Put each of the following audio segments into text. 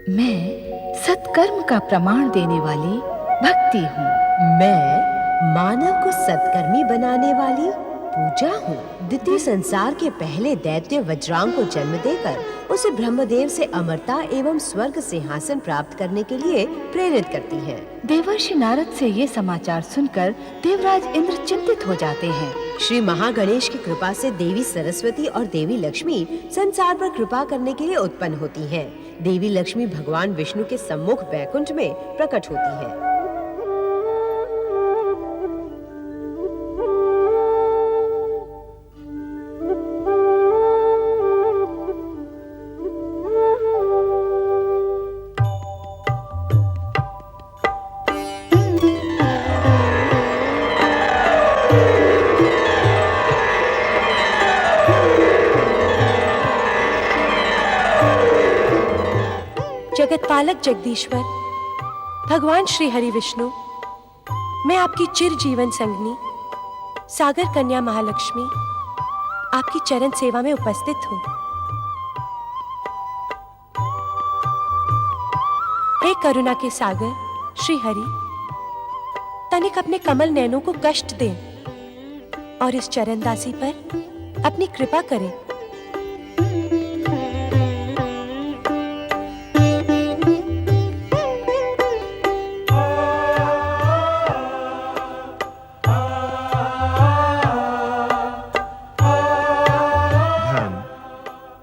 मैं सत्कर्म का प्रमाण देने वाली भक्ति हूँ। मैं मानव को सत्कर्मी बनाने वाली पूजा हूँ। द्वितीय संसार के पहले दैत्य वज्रांग को जन्म देकर उसे ब्रह्मदेव से अमरता एवं स्वर्ग सिंहासन प्राप्त करने के लिए प्रेरित करती है। देवर्षि नारद से ये समाचार सुनकर देवराज इंद्र चिंतित हो जाते हैं। श्री महागणेश की कृपा से देवी सरस्वती और देवी लक्ष्मी संसार पर कृपा करने के लिए उत्पन्न होती हैं। देवी लक्ष्मी भगवान विष्णु के सम्मुख वैकुंठ में प्रकट होती है। जगतपालक जगदीश्वर भगवान श्री हरि विष्णु, मैं आपकी चिर जीवन संगनी सागर कन्या महालक्ष्मी आपकी चरण सेवा में उपस्थित हूँ। हे करुणा के सागर श्री हरि, तनिक अपने कमल नैनों को कष्ट दें और इस चरणदासी पर अपनी कृपा करें।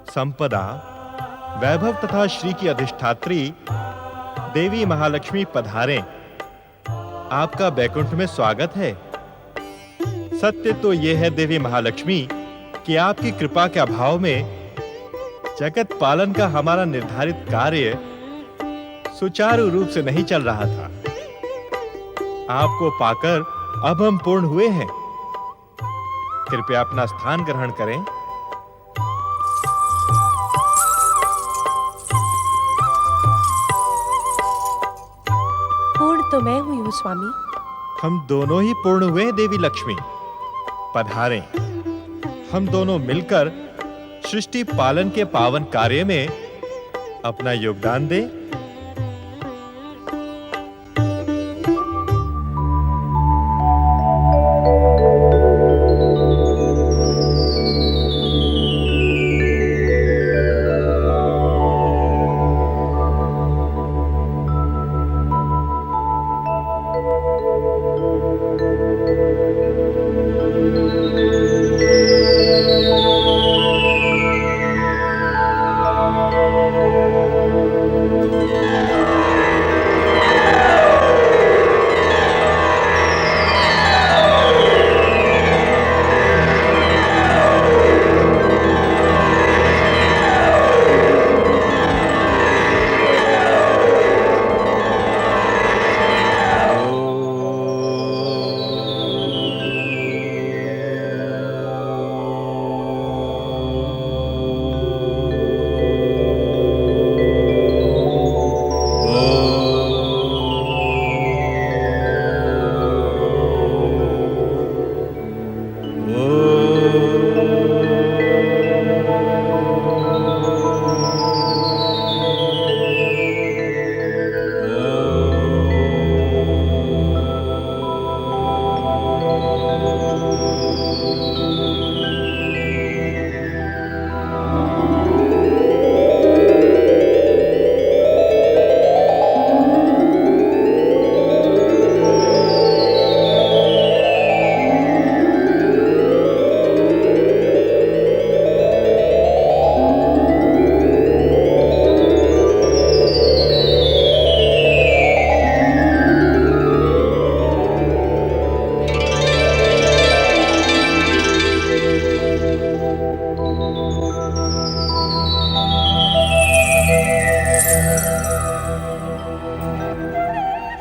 संपदा, वैभव तथा श्री की अधिष्ठात्री देवी महालक्ष्मी पधारें। आपका बैकुंठ में स्वागत है। सत्य तो यह है देवी महालक्ष्मी कि आपकी कृपा के अभाव में जगत पालन का हमारा निर्धारित कार्य सुचारू रूप से नहीं चल रहा था। आपको पाकर अब हम पूर्ण हुए हैं। कृपया अपना स्थान ग्रहण करें। तो मैं हुई हूँ स्वामी। हम दोनों ही पूर्ण हुए हैं देवी लक्ष्मी। पधारें। हम दोनों मिलकर सृष्टि पालन के पावन कार्य में अपना योगदान दें।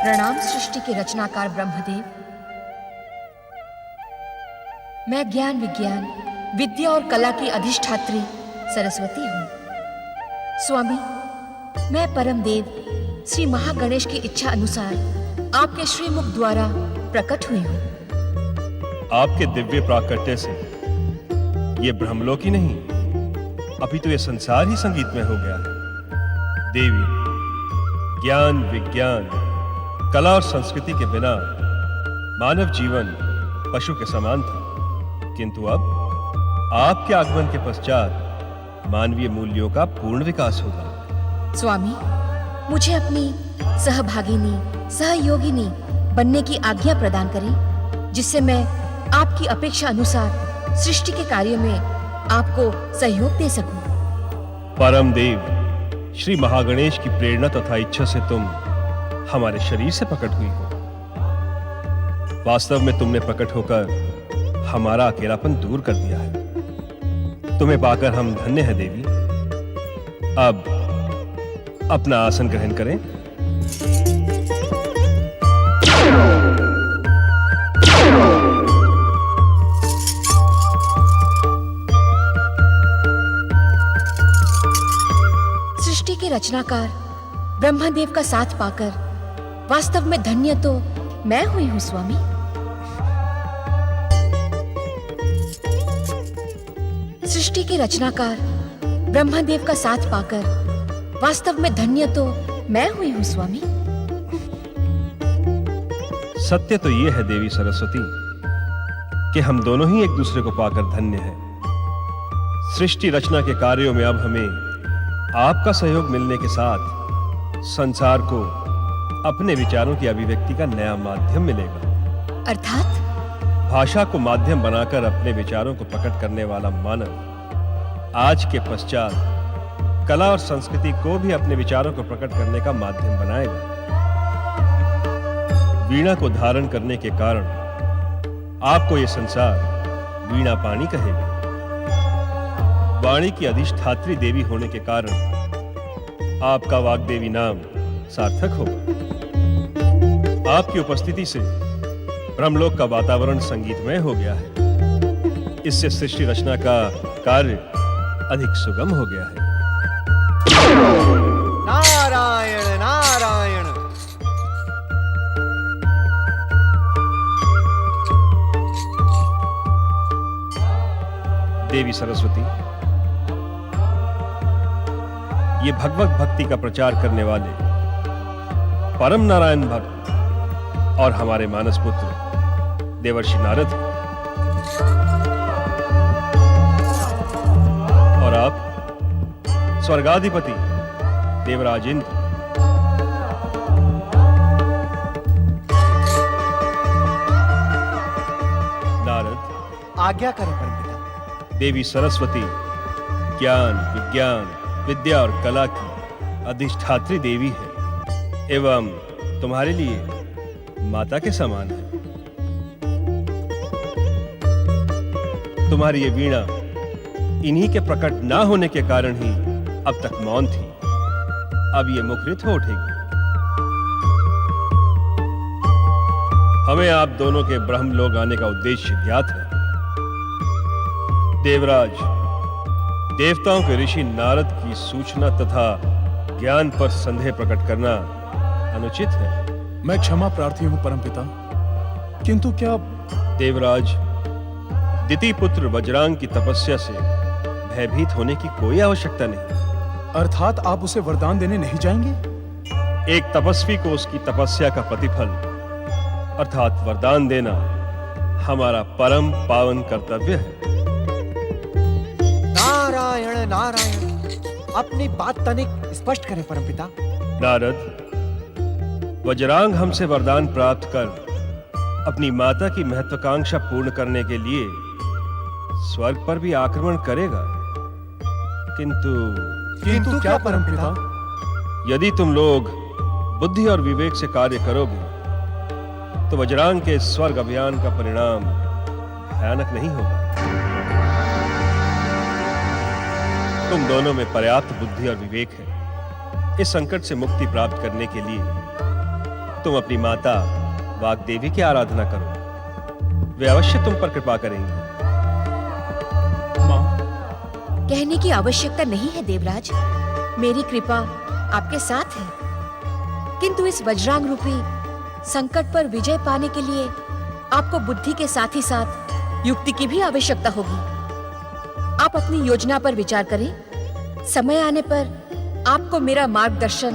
प्रणाम सृष्टि के रचनाकार ब्रह्मदेव। मैं ज्ञान विज्ञान विद्या और कला की अधिष्ठात्री सरस्वती हूँ। स्वामी, मैं परम देव श्री महागणेश की इच्छा अनुसार आपके श्रीमुख द्वारा प्रकट हुई हूँ। आपके दिव्य प्राकट्य से ये ब्रह्मलोक ही नहीं, अभी तो ये संसार ही संगीत में हो गया है। देवी, ज्ञान, विज्ञान, कला और संस्कृति के बिना मानव जीवन पशु के समान था, किंतु अब आपके आगमन के पश्चात मानवीय मूल्यों का पूर्ण विकास होगा। स्वामी, मुझे अपनी सहभागिनी, सहयोगिनी बनने की आज्ञा प्रदान करें, जिससे मैं आपकी अपेक्षा अनुसार सृष्टि के कार्य में आपको सहयोग दे सकूं। परम देव श्री महागणेश की प्रेरणा तथा इच्छा से तुम हमारे शरीर से प्रकट हुई हो। वास्तव में तुमने प्रकट होकर हमारा अकेलापन दूर कर दिया है। तुम्हें पाकर हम धन्य हैं देवी। अब अपना आसन ग्रहण करें। सृष्टि के रचनाकार ब्रह्मदेव का साथ पाकर वास्तव में धन्य तो मैं हुई हूं स्वामी। सृष्टि के रचनाकार ब्रह्मदेव का साथ पाकर वास्तव में धन्य तो मैं हुई हूं स्वामी। सत्य तो यह है देवी सरस्वती कि हम दोनों ही एक दूसरे को पाकर धन्य हैं। सृष्टि रचना के कार्यों में अब हमें आपका सहयोग मिलने के साथ संसार को अपने विचारों की अभिव्यक्ति का नया माध्यम मिलेगा। अर्थात भाषा को माध्यम बनाकर अपने विचारों को प्रकट करने वाला मानव आज के पश्चात कला और संस्कृति को भी अपने विचारों को प्रकट करने का माध्यम बनाएगा। वीणा को धारण करने के कारण आपको यह संसार वीणा पाणी कहेगा। वाणी की अधिष्ठात्री देवी होने के कारण आपका वाग्देवी नाम सार्थक होगा। आपकी उपस्थिति से ब्रह्मलोक का वातावरण संगीतमय हो गया है। इससे सृष्टि रचना का कार्य अधिक सुगम हो गया है। नारायण नारायण। देवी सरस्वती, ये भगवत भक्ति का प्रचार करने वाले परम नारायण भक्त और हमारे मानस पुत्र देवर्षि नारद हैं। और आप स्वर्गाधिपति देवराज इंद्र। नारद, आज्ञा करें परमपिता। देवी सरस्वती ज्ञान, विज्ञान, विद्या और कला की अधिष्ठात्री देवी है एवं तुम्हारे लिए माता के समान है। तुम्हारी ये वीणा इन्हीं के प्रकट ना होने के कारण ही अब तक मौन थी। अब ये मुखरित हो उठेगी। हमें आप दोनों के ब्रह्मलोक आने का उद्देश्य ज्ञात है। देवराज, देवताओं के ऋषि नारद की सूचना तथा ज्ञान पर संदेह प्रकट करना अनुचित है। मैं क्षमा प्रार्थी हूं परमपिता, किंतु क्या देवराज, दिति पुत्र वज्रांग की तपस्या से भयभीत होने की कोई आवश्यकता नहीं। अर्थात आप उसे वरदान देने नहीं जाएंगे? एक तपस्वी को उसकी तपस्या का प्रतिफल अर्थात वरदान देना हमारा परम पावन कर्तव्य है। नारायण नारायण। अपनी बात तनिक स्पष्ट करें परमपिता। नारद, वज्रांग हमसे वरदान प्राप्त कर अपनी माता की महत्वाकांक्षा पूर्ण करने के लिए स्वर्ग पर भी आक्रमण करेगा, किंतु क्या परमपिता? यदि तुम लोग बुद्धि और विवेक से कार्य करोगे तो वज्रांग के स्वर्ग अभियान का परिणाम भयानक नहीं होगा। तुम दोनों में पर्याप्त बुद्धि और विवेक है। इस संकट से मुक्ति प्राप्त करने के लिए तुम अपनी माता वाग्देवी की आराधना करो। वे अवश्य तुम पर कृपा करेंगी। कहने की आवश्यकता नहीं है देवराज। मेरी कृपा आपके साथ है, किंतु इस वज्रांग रूपी संकट पर विजय पाने के लिए आपको बुद्धि के साथ ही साथ युक्ति की भी आवश्यकता होगी। आप अपनी योजना पर विचार करें। समय आने पर आपको मेरा मार्गदर्शन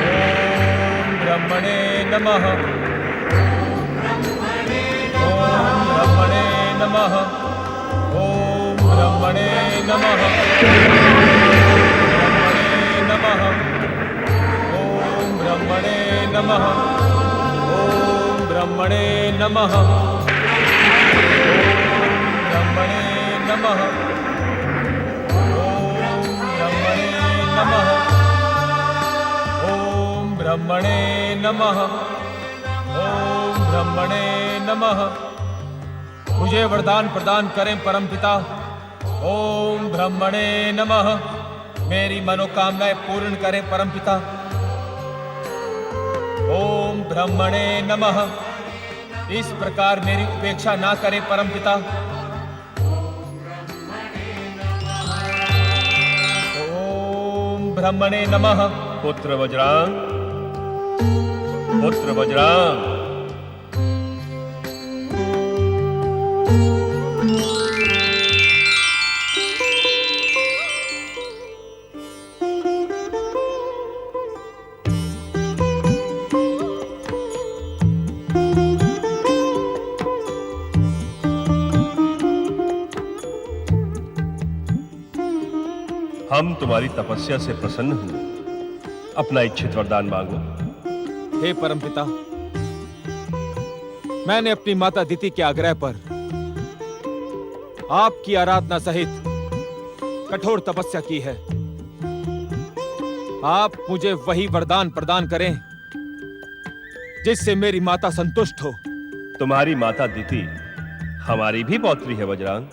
ब्रह्मणे नमः। ओम ब्रह्मणे नमः। ओम ब्रह्मणे नमः। ओम ब्रह्मणे नमः। ओम ब्रह्मणे नमः। ब्रह्मणे नमः। ओम ब्रह्मणे नमः। ओम ब्रह्मणे नमः। मुझे वरदान प्रदान करें परमपिता। ओम ब्रह्मणे नमः। मेरी मनोकामनाएं पूर्ण करें परमपिता। ओम ब्रह्मणे नमः। इस प्रकार मेरी उपेक्षा ना करें परमपिता। ओम ब्रह्मणे नमः। पुत्र वज्रांग, पुत्र वज्रांग, हम तुम्हारी तपस्या से प्रसन्न हुए। अपना इच्छित वरदान मांगो। हे परमपिता, मैंने अपनी माता दिति के आग्रह पर आपकी आराधना सहित कठोर तपस्या की है। आप मुझे वही वरदान प्रदान करें जिससे मेरी माता संतुष्ट हो। तुम्हारी माता दिति हमारी भी पौत्री है वज्रांग,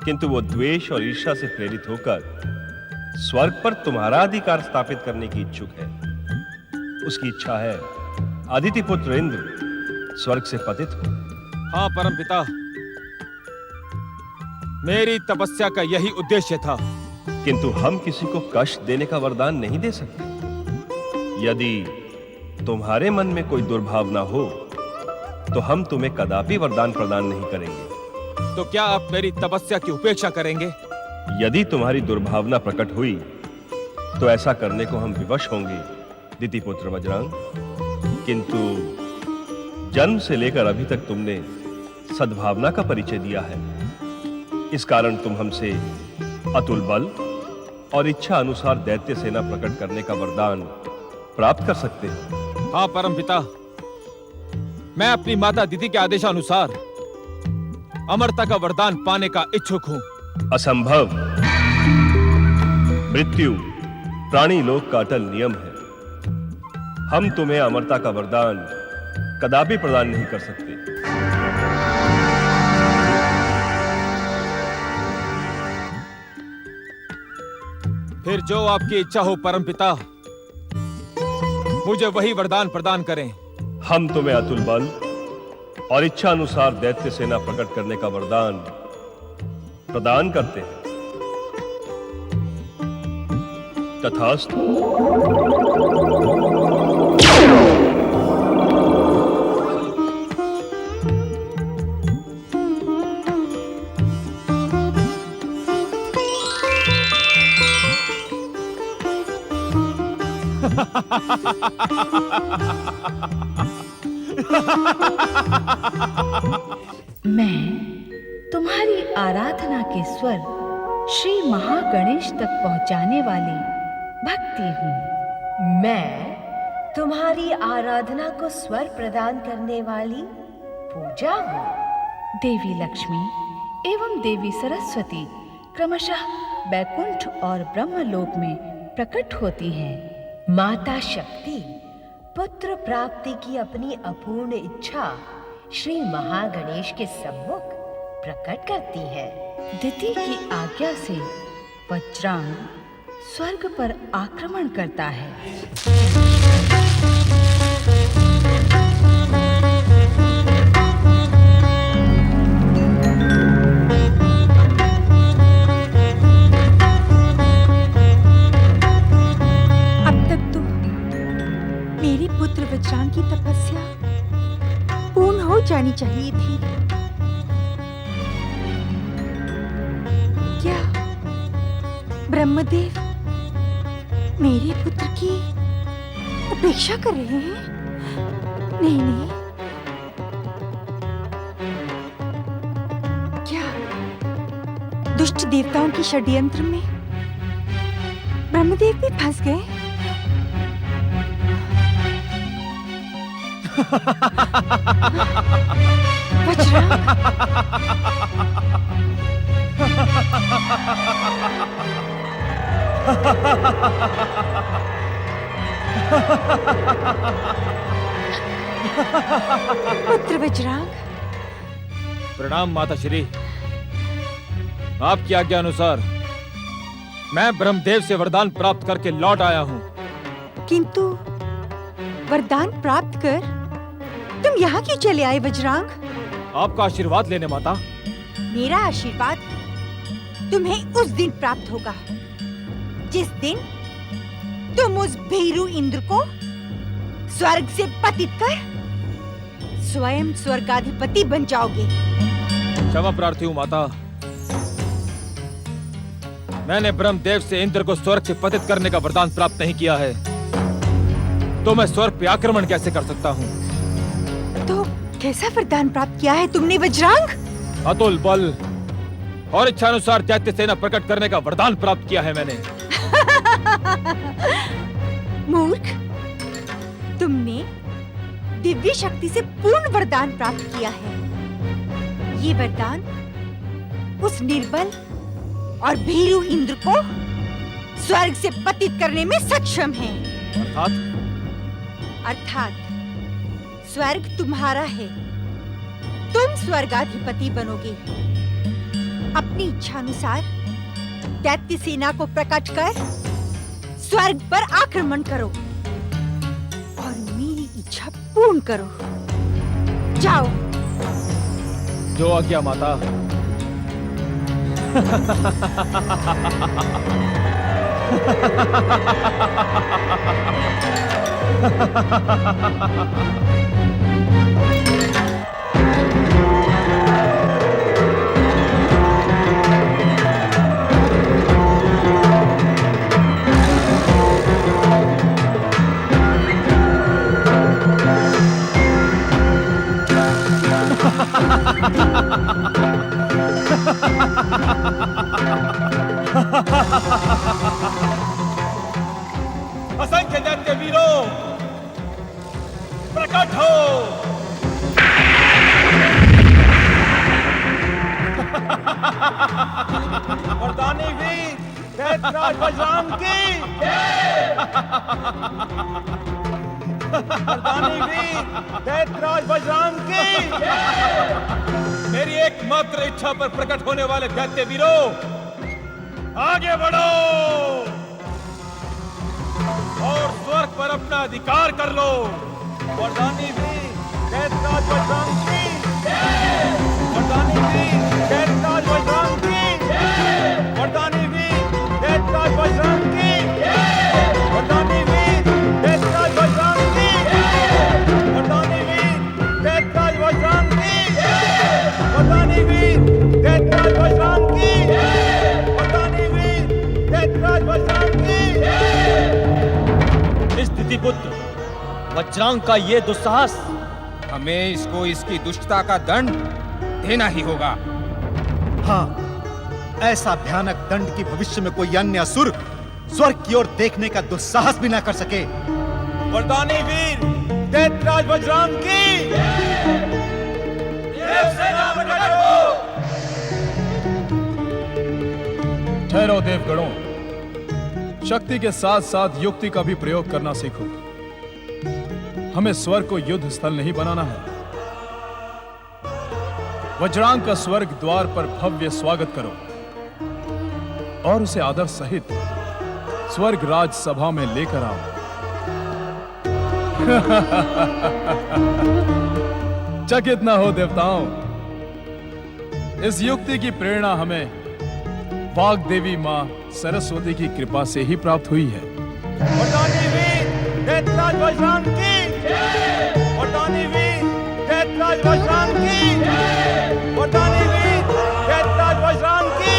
किंतु वो द्वेष और ईर्ष्या से प्रेरित होकर स्वर्ग पर तुम्हारा अधिकार स्थापित करने की इच्छुक है। उसकी इच्छा है अदिति पुत्र इंद्र स्वर्ग से पतित हो। हाँ परमपिता, मेरी तपस्या का यही उद्देश्य था। किंतु हम किसी को कष्ट देने का वरदान नहीं दे सकते। यदि तुम्हारे मन में कोई दुर्भावना हो तो हम तुम्हें कदापि वरदान प्रदान नहीं करेंगे। तो क्या आप मेरी तपस्या की उपेक्षा करेंगे? यदि तुम्हारी दुर्भावना प्रकट हुई तो ऐसा करने को हम विवश होंगे दिति पुत्र वज्रांग। किंतु जन्म से लेकर अभी तक तुमने सद्भावना का परिचय दिया है। इस कारण तुम हमसे अतुल बल और इच्छा अनुसार दैत्य सेना प्रकट करने का वरदान प्राप्त कर सकते हो। हाँ परमपिता, मैं अपनी माता दिति के आदेशानुसार अमरता का वरदान पाने का इच्छुक हूं। असंभव। मृत्यु प्राणी लोक का अटल नियम है। हम तुम्हें अमरता का वरदान कदापि प्रदान नहीं कर सकते। फिर जो आपकी इच्छा हो परमपिता, मुझे वही वरदान प्रदान करें। हम तुम्हें अतुल बल और इच्छा अनुसार दैत्य सेना प्रकट करने का वरदान प्रदान करते हैं। तथास्तु। मैं तुम्हारी आराधना के स्वर श्री महागणेश तक पहुंचाने वाली भक्ति हूँ। मैं तुम्हारी आराधना को स्वर प्रदान करने वाली पूजा हूँ। देवी लक्ष्मी एवं देवी सरस्वती क्रमशः बैकुंठ और ब्रह्मलोक में प्रकट होती हैं। माता शक्ति पुत्र प्राप्ति की अपनी अपूर्ण इच्छा श्री महागणेश के सम्मुख प्रकट करती है। दिति की आज्ञा से वज्रांग स्वर्ग पर आक्रमण करता है। अब तक तो मेरे पुत्र वज्रांग की तपस्या पूर्ण हो जानी चाहिए थी। क्या ब्रह्मदेव मेरे पुत्र की उपेक्षा कर रहे हैं? नहीं नहीं, क्या दुष्ट देवताओं की षड्यंत्र में ब्रह्मदेव भी फंस गए? वज्रांग, पुत्र वज्रांग, प्रणाम माता श्री। आपकी आज्ञा अनुसार मैं ब्रह्मदेव से वरदान प्राप्त करके लौट आया हूँ। किंतु वरदान प्राप्त कर तुम यहाँ क्यों चले आए वज्रांग? आपका आशीर्वाद लेने माता। मेरा आशीर्वाद तुम्हें उस दिन प्राप्त होगा जिस दिन तुम उस भीरू इंद्र को स्वर्ग से पतित कर स्वयं स्वर्गाधिपति बन जाओगे। क्षमा प्रार्थी हूँ माता। मैंने ब्रह्मदेव से इंद्र को स्वर्ग से पतित करने का वरदान प्राप्त नहीं किया है, तो मैं स्वर्ग पे आक्रमण कैसे कर सकता हूँ? तो कैसा वरदान प्राप्त किया है तुमने वज्रांग? अतुल बल और इच्छानुसार दैत्य सेना प्रकट करने का वरदान प्राप्त किया है मैंने। मूर्ख, तुमने दिव्य शक्ति से पूर्ण वरदान प्राप्त किया है। ये वरदान उस निर्बल और भीरू इंद्र को स्वर्ग से पतित करने में सक्षम है। अर्थात स्वर्ग तुम्हारा है, तुम स्वर्गाधिपति बनोगे। अपनी इच्छा अनुसार दैत्य सेना को प्रकट कर स्वर्ग पर आक्रमण करो और मेरी इच्छा पूर्ण करो। जाओ। जो आज्ञा माता। असंख्य दैत्य वीरों, प्रकट हो। वरदानी वीर दैत्यराज वज्रांग की वरदानी वीर दैत्यराज वज्रांग की। मेरी एकमात्र इच्छा पर प्रकट होने वाले दैत्य वीरों, आगे बढ़ो और स्वर्ग पर अपना अधिकार कर लो। वरदानी वीर दैत्यराज वज्रांग की। वरदानी वीर दैत्यराज वज्रांग की। वरदानी वीर दैत्यराज वज्रांग की। वरदानी वीर दैत्यराज वज्रांग की। वरदानी वीर दैत्यराज वज्रांग की। वरदानी वीर दैत्यराज वज्रांग की। वरदानी वीर दैत्यराज वज्रांग की। स्थिति पुत्र वज्रांग का ये दुस्साहस, हमें इसको इसकी दुष्टता का दंड देना ही होगा। हाँ, ऐसा भयानक दंड की भविष्य में कोई अन्य असुर स्वर्ग की ओर देखने का दुस्साहस भी ना कर सके। वरदानी वीर दैत्यराज वज्रांग की। देवसेना प्रकट हो। ठहरो देवगणों, शक्ति के साथ साथ युक्ति का भी प्रयोग करना सीखो। हमें स्वर्ग को युद्ध स्थल नहीं बनाना है। वज्रांग का स्वर्ग द्वार पर भव्य स्वागत करो और उसे आदर सहित स्वर्ग राज सभा में लेकर आओ। चकित न हो देवताओं, इस युक्ति की प्रेरणा हमें वाग देवी मां सरस्वती की कृपा से ही प्राप्त हुई है। वरदानी वीर दैत्यराज वज्रांग की। वरदानी वीर दैत्यराज वज्रांग की। वरदानी वीर दैत्यराज वज्रांग की।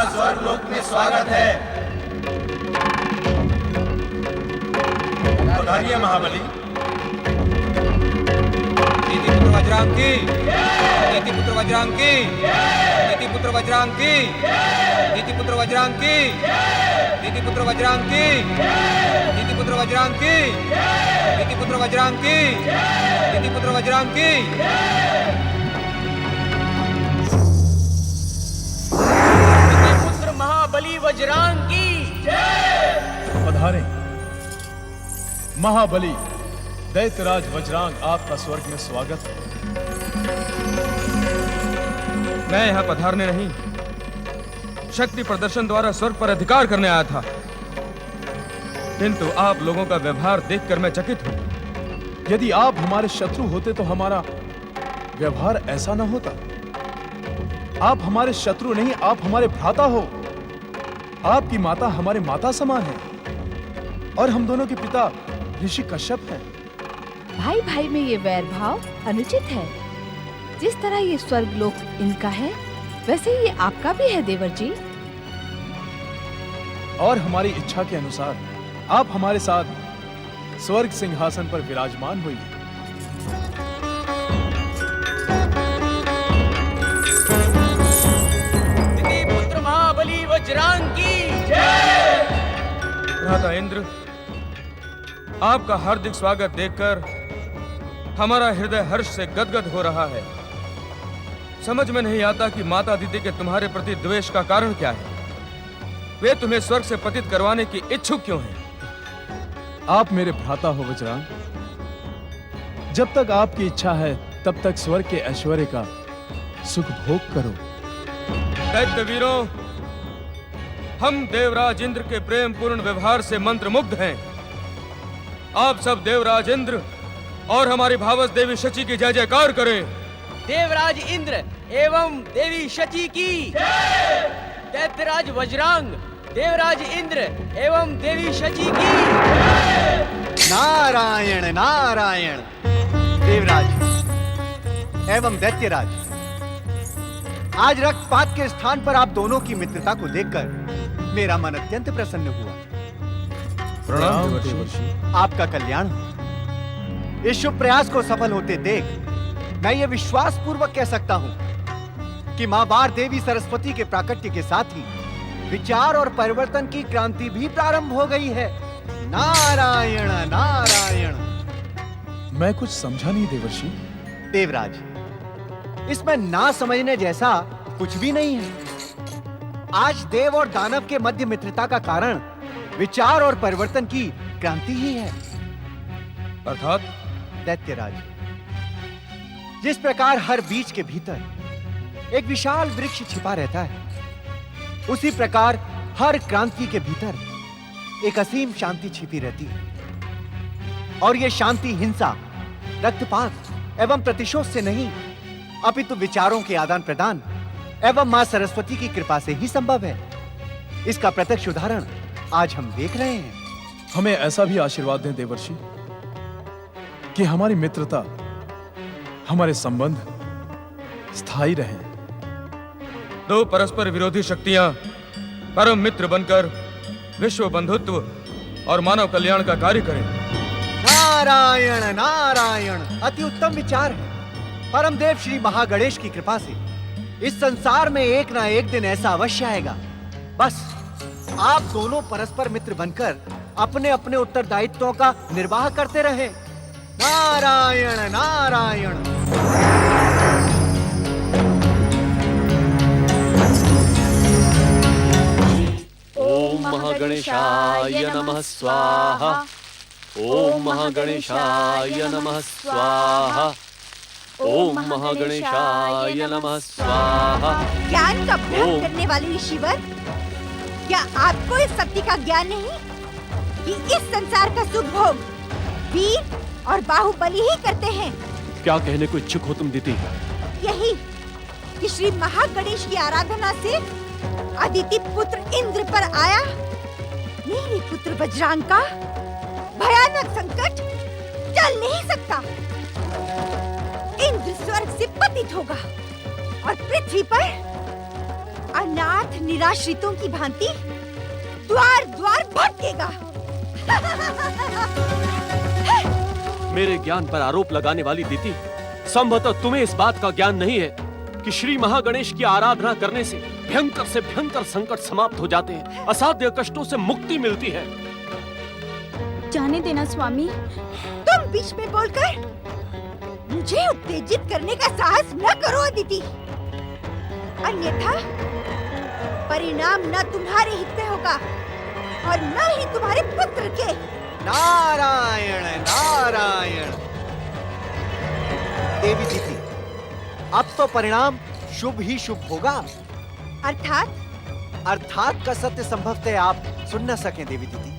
स्वर्गलोक में स्वागत है। पधारिए महाबली। नीतिपुत्र वज्रांग की, नीतिपुत्र वज्रांग की, नीतिपुत्र वज्रांग की, नीतिपुत्र वज्रांग की, नीतिपुत्र वज्रांग की, नीतिपुत्र वज्रांग की, नीतिपुत्र वज्रांग की, नीतिपुत्र वज्रांग की। पुत्र महाबली वज्रांग की पधारे। महाबली दैत्यराज वज्रांग, आपका स्वर्ग में स्वागत है। मैं यहाँ पधारने नहीं, शक्ति प्रदर्शन द्वारा स्वर्ग पर अधिकार करने आया था, किंतु आप लोगों का व्यवहार देखकर मैं चकित हूँ। यदि आप हमारे शत्रु होते तो हमारा व्यवहार ऐसा न होता। आप हमारे शत्रु नहीं, आप हमारे भ्राता हो। आपकी माता हमारे माता समान है और हम दोनों के पिता ऋषि कश्यप हैं। भाई भाई में ये वैर भाव अनुचित है। जिस तरह ये स्वर्गलोक इनका है, वैसे ही ये आपका भी है देवर जी। और हमारी इच्छा के अनुसार आप हमारे साथ स्वर्ग सिंहासन पर विराजमान हुई। पुत्र महाबली वज्रांग की भ्राता इंद्र, आपका हार्दिक स्वागत देखकर हमारा हृदय हर्ष से गदगद हो रहा है। समझ में नहीं आता कि माता दीदी के तुम्हारे प्रति द्वेष का कारण क्या है। वे तुम्हें स्वर्ग से पतित करवाने की इच्छुक क्यों हैं? आप मेरे भ्राता हो वज्रांग। जब तक आपकी इच्छा है तब तक स्वर्ग के ऐश्वर्य का सुख भोग करो। दैत्य वीरों, हम देवराज इंद्र के प्रेम पूर्ण व्यवहार से मंत्रमुग्ध हैं। आप सब देवराज इंद्र और हमारी भावस देवी शची की जय जयकार करें। देवराज इंद्र एवं देवी शची की, दैत्यराज वज्रांग देवराज इंद्र एवं देवी शची की। नारायण नारायण। देवराज एवं दैत्यराज, आज रक्तपात के स्थान पर आप दोनों की मित्रता को देखकर मेरा मन अत्यंत प्रसन्न हुआ। प्रणाम देवर्षि। आपका कल्याण हो। इस शुभ प्रयास को सफल होते देख मैं ये विश्वास पूर्वक कह सकता हूं कि मां वार देवी सरस्वती के प्राकट्य के साथ ही विचार और परिवर्तन की क्रांति भी प्रारंभ हो गई है। नारायण नारायण। मैं कुछ समझा नहीं देवर्षि। देवराज, इसमें ना समझने जैसा कुछ भी नहीं है। आज देव और दानव के मध्य मित्रता का कारण विचार और परिवर्तन की क्रांति ही है। अर्थात दैत्यराज, जिस प्रकार हर बीज के भीतर एक विशाल वृक्ष छिपा रहता है, उसी प्रकार हर क्रांति के भीतर एक असीम शांति छिपी रहती है। और यह शांति हिंसा, रक्तपात एवं प्रतिशोध से नहीं, अपितु विचारों के आदान प्रदान एवं मां सरस्वती की कृपा से ही संभव है। इसका प्रत्यक्ष उदाहरण आज हम देख रहे हैं। हमें ऐसा भी आशीर्वाद दें देवर्षि कि हमारी मित्रता, हमारे संबंध स्थायी रहें। दो परस्पर विरोधी शक्तियां परम मित्र बनकर विश्व बंधुत्व और मानव कल्याण का कार्य करें। नारायण नारायण। अति उत्तम विचार है। परम देव श्री महागणेश की कृपा से इस संसार में एक ना एक दिन ऐसा अवश्य आएगा। बस आप दोनों परस्पर मित्र बनकर अपने अपने उत्तरदायित्वों का निर्वाह करते रहे। नारायण नारायण। ओम महागणेशाय नमः स्वाहा। ओम महागणेशाय नमः स्वाहा। ओम महागणेशाय नमः स्वाहा। ज्ञान का भ्रम करने वाले ईश्वर, क्या आपको इस सत्य का ज्ञान नहीं कि इस संसार का सुख भोग वीर और बाहुबली ही करते हैं? क्या कहने को इच्छुक हो तुम दीदी? यही कि श्री महागणेश की आराधना से अदिति पुत्र इंद्र पर आया मेरे पुत्र वज्रांग का भयानक संकट टल नहीं सकता। इंद्र स्वर्ग से पतित होगा और पृथ्वी पर अनाथ निराश्रितों की भांति द्वार द्वार भटकेगा। मेरे ज्ञान पर आरोप लगाने वाली दीदी, संभवतः तुम्हें इस बात का ज्ञान नहीं है कि श्री महागणेश की आराधना करने से भयंकर संकट समाप्त हो जाते हैं, असाध्य कष्टों से मुक्ति मिलती है। जाने देना स्वामी। तुम बीच में बोलकर मुझे उत्तेजित करने का साहस न करो अदिति, अन्यथा परिणाम न तुम्हारे हित में होगा और न ही तुम्हारे पुत्र के। नारायण नारायण। देवी दीदी, अब तो परिणाम शुभ ही शुभ होगा। अर्थात का सत्य संभवतः आप सुन न सकें देवी दीदी।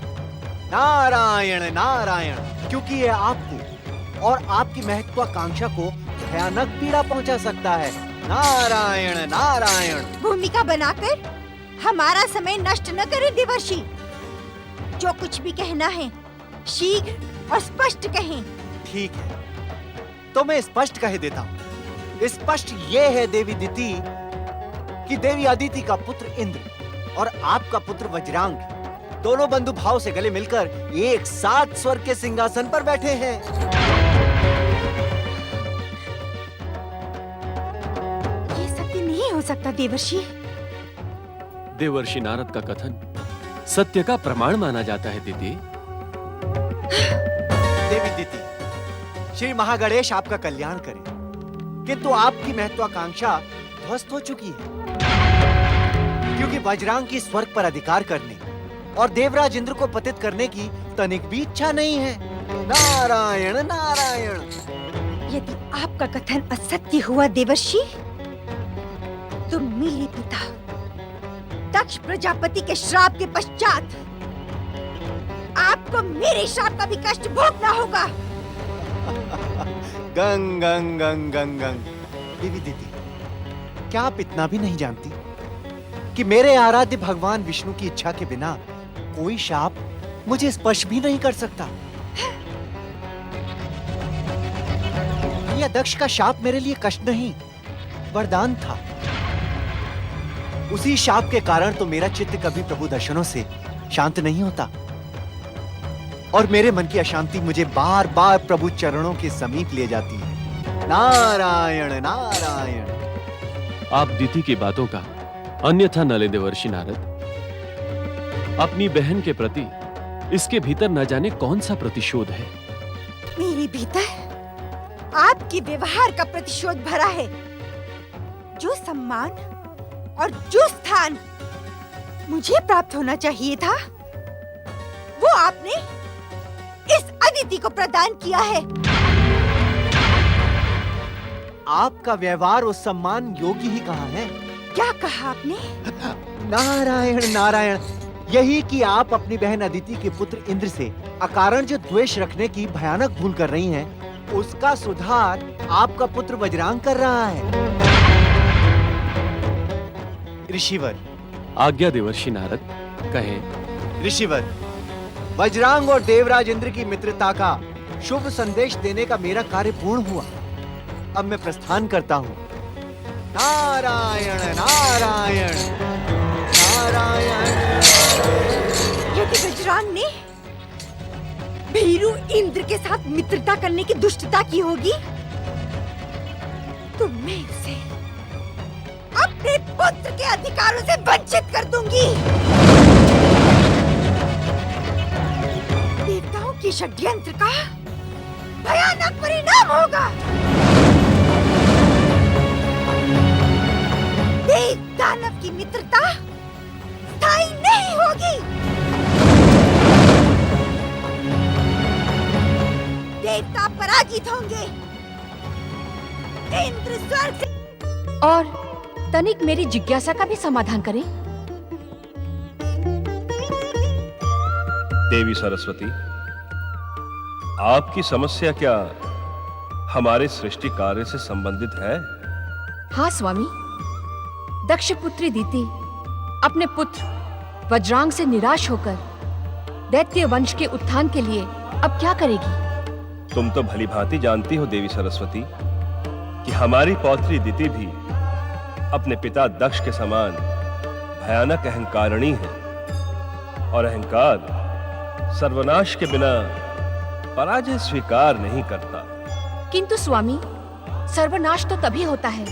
नारायण नारायण, क्योंकि ये आपको और आपकी महत्वाकांक्षा को भयानक पीड़ा पहुंचा सकता है। नारायण नारायण। भूमिका बनाकर हमारा समय नष्ट न करें देवर्षि। जो कुछ भी कहना है शीघ्र और स्पष्ट कहें। ठीक है, तो मैं स्पष्ट कह देता हूँ। स्पष्ट ये है देवी दीदी कि देवी अदिति का पुत्र इंद्र और आपका पुत्र वज्रांग दोनों बंधु भाव से गले मिलकर एक साथ स्वर्ग के सिंहासन पर बैठे हैं। ये सत्य नहीं हो सकता देवर्षि। देवर्षि नारद का कथन सत्य का प्रमाण माना जाता है दीदी। देवी दीदी, श्री महागणेश आपका कल्याण करे, किंतु आपकी महत्वाकांक्षा ध्वस्त हो चुकी है, क्योंकि वज्रांग की स्वर्ग पर अधिकार करने और देवराज इंद्र को पतित करने की तनिक भी इच्छा नहीं है। नारायण नारायण। यदि आपका कथन असत्य हुआ देवर्षि, तो मेरे पिता दक्ष प्रजापति के श्राप के पश्चात आपको मेरे श्राप का भी कष्ट भोगना होगा। गंग गंग गंग गंग गंग। देवी दीदी, क्या आप इतना भी नहीं जानती कि मेरे आराध्य भगवान विष्णु की इच्छा के बिना कोई शाप मुझे स्पर्श भी नहीं कर सकता। यह दक्ष का शाप मेरे लिए कष्ट नहीं, वरदान था। उसी शाप के कारण तो मेरा चित्त कभी प्रभु दर्शनों से शांत नहीं होता और मेरे मन की अशांति मुझे बार बार प्रभु चरणों के समीप ले जाती है। नारायण नारायण। आप दीदी की बातों का अन्यथा न ले देवर्षि नारद। अपनी बहन के प्रति इसके भीतर न जाने कौन सा प्रतिशोध है। मेरे भीतर आपके व्यवहार का प्रतिशोध भरा है। जो सम्मान और जो स्थान मुझे प्राप्त होना चाहिए था, वो आपने इस अदिति को प्रदान किया है। आपका व्यवहार उस सम्मान योग्य ही कहा है। क्या कहा आपने? नारायण नारायण। यही कि आप अपनी बहन अदिति के पुत्र इंद्र से अकारण जो द्वेष रखने की भयानक भूल कर रही हैं, उसका सुधार आपका पुत्र वज्रांग कर रहा है। ऋषिवर। आज्ञा देवर्षि नारद, कहें। ऋषिवर, वज्रांग और देवराज इंद्र की मित्रता का शुभ संदेश देने का मेरा कार्य पूर्ण हुआ। अब मैं प्रस्थान करता हूँ। नारायण नारायण नारायण। यदि वज्रांग ने भीरू इंद्र के साथ मित्रता करने की दुष्टता की होगी, तो मैं उसे अपने पुत्र के अधिकारों से वंचित कर दूंगी। देवताओं के षड्यंत्र का भयानक परिणाम होगा। देव दानव की मित्रता स्थायी नहीं होगी। देवता पराजित होंगे। इंद्र स्वर्ग से। और तनिक मेरी जिज्ञासा का भी समाधान करें। देवी सरस्वती, आपकी समस्या क्या हमारे सृष्टि कार्य से संबंधित है? हाँ स्वामी, दक्ष पुत्री दीति अपने पुत्र वज्रांग से निराश होकर दैत्य वंश के उत्थान के लिए अब क्या करेगी? तुम तो भली भांति जानती हो देवी सरस्वती कि हमारी पौत्री दिति भी अपने पिता दक्ष के समान भयानक अहंकारिणी है, और अहंकार सर्वनाश के बिना पराजय स्वीकार नहीं करता। किंतु स्वामी, सर्वनाश तो तभी होता है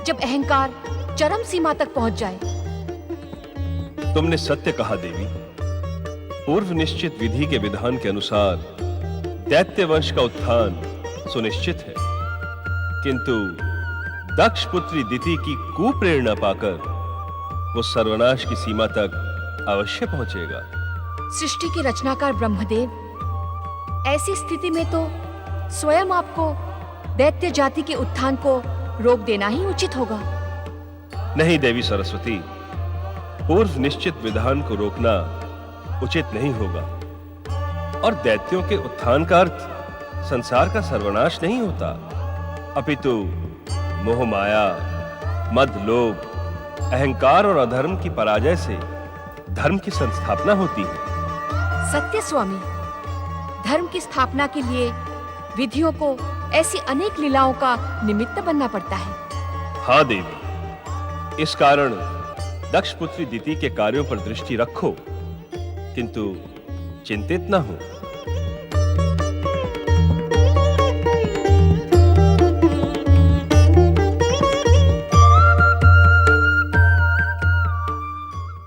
जब अहंकार चरम सीमा तक पहुंच जाए। तुमने सत्य कहा देवी। पूर्व निश्चित विधि के विधान के अनुसार दैत्य वंश का उत्थान सुनिश्चित है, किंतु दक्ष पुत्री दिति की कुप्रेरणा पाकर वो सर्वनाश की सीमा तक अवश्य पहुंचेगा। सृष्टि के रचनाकार ब्रह्मदेव ऐसी स्थिति में तो स्वयं आपको दैत्य जाति के उत्थान को रोक देना ही उचित होगा। नहीं देवी सरस्वती, पूर्व निश्चित विधान को रोकना उचित नहीं होगा, और दैत्यों के उत्थान का अर्थ संसार का सर्वनाश नहीं होता, अपितु मोह माया, मद, लोभ, अहंकार और अधर्म की पराजय से धर्म की संस्थापना होती है। सत्य स्वामी, धर्म की स्थापना के लिए विधियों को ऐसी अनेक लीलाओं का निमित्त बनना पड़ता है। हाँ देवी, इस कारण दक्ष पुत्री दिति के कार्यों पर दृष्टि रखो, किंतु चिंतित न हो।